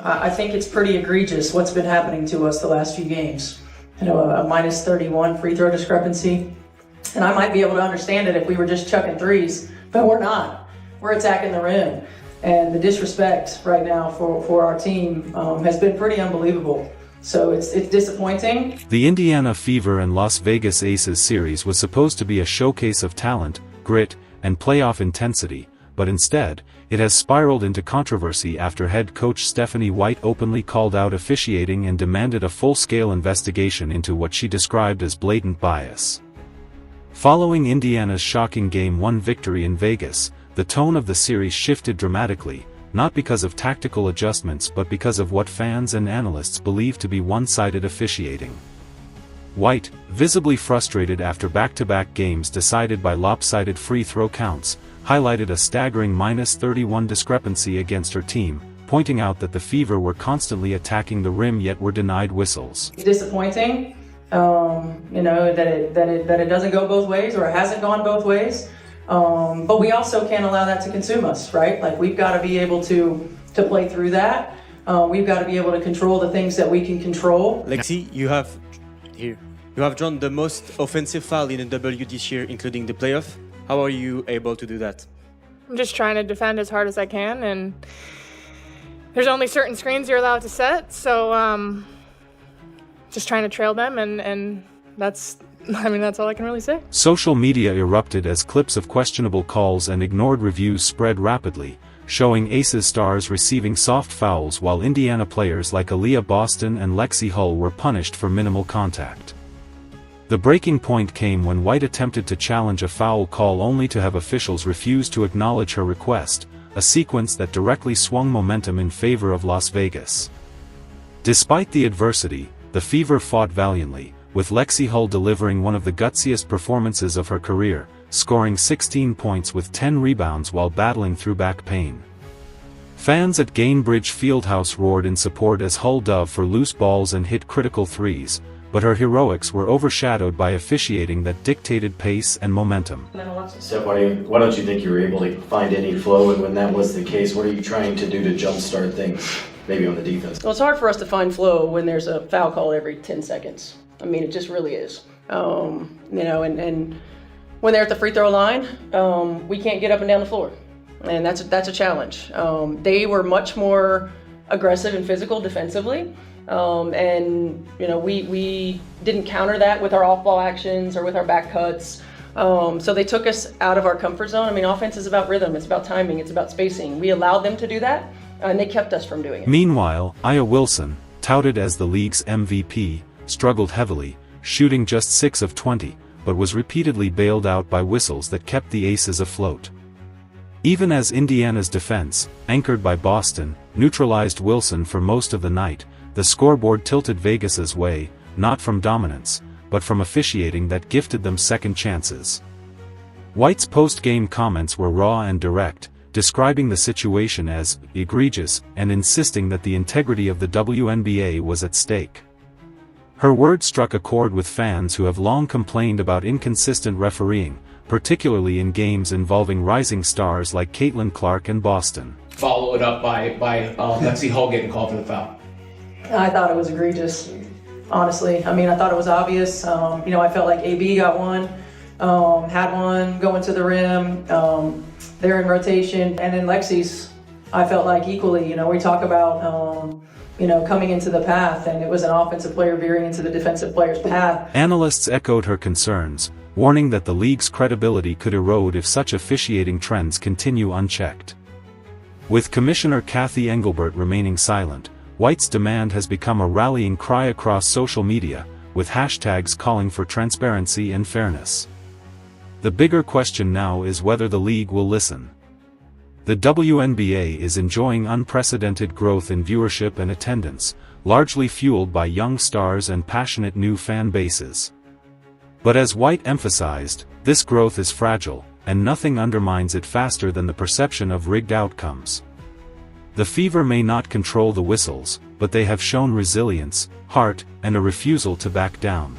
I think it's pretty egregious what's been happening to us the last few games. You know, a minus 31 free throw discrepancy. And I might be able to understand it if we were just chucking threes, but we're not. We're attacking the rim. And the disrespect right now for our team has been pretty unbelievable. So it's disappointing. The Indiana Fever and Las Vegas Aces series was supposed to be a showcase of talent, grit, and playoff intensity, but instead, it has spiraled into controversy after head coach Stephanie White openly called out officiating and demanded a full-scale investigation into what she described as blatant bias. Following Indiana's shocking Game 1 victory in Vegas, the tone of the series shifted dramatically, not because of tactical adjustments but because of what fans and analysts believe to be one-sided officiating. White, visibly frustrated after back-to-back games decided by lopsided free throw counts, highlighted a staggering minus 31 discrepancy against her team, pointing out that the Fever were constantly attacking the rim yet were denied whistles. It's disappointing, you know, that it doesn't go both ways, or it hasn't gone both ways. But we also can't allow that to consume us, right? Like, we've got to be able to play through that. We've got to be able to control the things that we can control. Lexi, you have drawn the most offensive foul in the W this year, including the playoff. How are you able to do that? I'm just trying to defend as hard as I can, and there's only certain screens you're allowed to set, so just trying to trail them, and that's all I can really say. Social media erupted as clips of questionable calls and ignored reviews spread rapidly, showing Aces stars receiving soft fouls while Indiana players like Aaliyah Boston and Lexi Hull were punished for minimal contact. The breaking point came when White attempted to challenge a foul call only to have officials refuse to acknowledge her request, a sequence that directly swung momentum in favor of Las Vegas. Despite the adversity, the Fever fought valiantly, with Lexi Hull delivering one of the gutsiest performances of her career, scoring 16 points with 10 rebounds while battling through back pain. Fans at Gainbridge Fieldhouse roared in support as Hull dove for loose balls and hit critical threes, but her heroics were overshadowed by officiating that dictated pace and momentum. Steph, why don't you think you were able to find any flow, and when that was the case, what are you trying to do to jumpstart things, maybe on the defense? Well, it's hard for us to find flow when there's a foul call every 10 seconds. I mean, it just really is. You know, and when they're at the free throw line, we can't get up and down the floor. And that's a challenge. They were much more aggressive and physical defensively. And, you know, we didn't counter that with our off-ball actions or with our back cuts. So they took us out of our comfort zone. I mean, offense is about rhythm, it's about timing, it's about spacing. We allowed them to do that, and they kept us from doing it. Meanwhile, Aya Wilson, touted as the league's MVP, struggled heavily, shooting just 6 of 20, but was repeatedly bailed out by whistles that kept the Aces afloat. Even as Indiana's defense, anchored by Boston, neutralized Wilson for most of the night, the scoreboard tilted Vegas's way, not from dominance, but from officiating that gifted them second chances. White's post-game comments were raw and direct, describing the situation as egregious and insisting that the integrity of the WNBA was at stake. Her words struck a chord with fans who have long complained about inconsistent refereeing, particularly in games involving rising stars like Caitlin Clark and Boston. Follow it up by Lexi Hull getting called for the foul. I thought it was egregious, honestly. I mean, I thought it was obvious. You know, I felt like AB got one, had one going to the rim. They're in rotation. And then Lexi's, I felt like equally. You know, we talk about, you know, coming into the path, and it was an offensive player veering into the defensive player's path. Analysts echoed her concerns, warning that the league's credibility could erode if such officiating trends continue unchecked. With Commissioner Kathy Engelbert remaining silent, White's demand has become a rallying cry across social media, with hashtags calling for transparency and fairness. The bigger question now is whether the league will listen. The WNBA is enjoying unprecedented growth in viewership and attendance, largely fueled by young stars and passionate new fan bases. But as White emphasized, this growth is fragile, and nothing undermines it faster than the perception of rigged outcomes. The Fever may not control the whistles, but they have shown resilience, heart, and a refusal to back down.